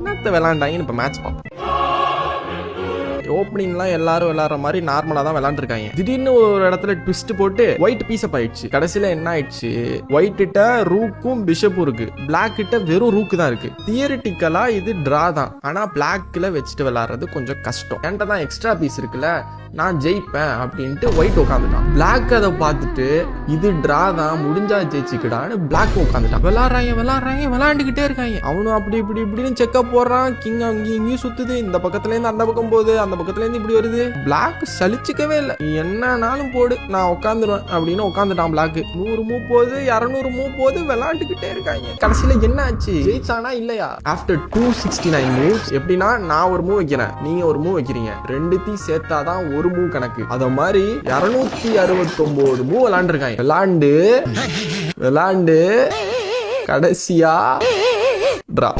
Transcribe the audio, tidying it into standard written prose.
என்னத்த விளாண்டாங்கன்னு இப்ப மேட்ச் பார்ப்போம். ஓப்பனிங்லாம் எல்லாரும் விளையாடுற மாதிரி நார்மலா தான் விளையாண்டுருக்காங்க. திடீர்னு ஒரு இடத்துல ட்விஸ்ட் போட்டு ஒயிட் பீஸப் ஆயிடுச்சு. கடைசியில என்ன ஆயிடுச்சு, ஒயிட் கிட்ட ரூக்கும் பிஷப்பும் இருக்கு, பிளாக் கிட்ட வெறும் ரூக்கு தான் இருக்கு. தியரிட்டிக்கலா இது டிரா தான், ஆனா பிளாக்ல வச்சுட்டு விளையாடுறது கொஞ்சம் கஷ்டம். என்கிட்ட தான் எக்ஸ்ட்ரா பீஸ் இருக்குல்ல, நான் ஜெயிப்பேன் அப்படின்ட்டு ஒயிட் உட்காந்துட்டான். பிளாக் அதை பார்த்துட்டு இது டிரா தான், முடிஞ்சா ஜெயிச்சுக்கிடான்னு பிளாக் உட்காந்துட்டான். விளையாண்டுக்கிட்டே இருக்காங்க. அவனும் அப்படி இப்படி இப்படின்னு செக்கப் போடுறான். கிங் அங்கேயும் இங்கேயும் சுத்துது, இந்த பக்கத்துல இருந்து அந்த பக்கம் போகுது, அந்த பக்கத்துல இருந்து இப்படி வருது. பிளாக் சலிச்சுக்கவே இல்லை, என்னன்னாலும் போடு நான் உட்காந்துருவேன் அப்படின்னு உட்காந்துட்டான். பிளாக் 100 மூவ் போகுது, 200 மூவ் போகுது, விளையாண்டுக்கிட்டே இருக்காங்க. கடைசியில என்ன ஆச்சு, ஜெயிச்சானா இல்லையா? ஆஃப்டர் 269 மூவ்ஸ், எப்படின்னா நான் ஒரு மூவ் வைக்கிறேன், நீங்க ஒரு மூவ் வைக்கிறீங்க, ரெண்டுத்தையும் சேர்த்தாதான் ஒரு மூவ் கணக்கு. அத மாதிரி 269 மூவ் விளையாண்டுருக்காங்க. விளையாண்டு கடைசியா டிரா.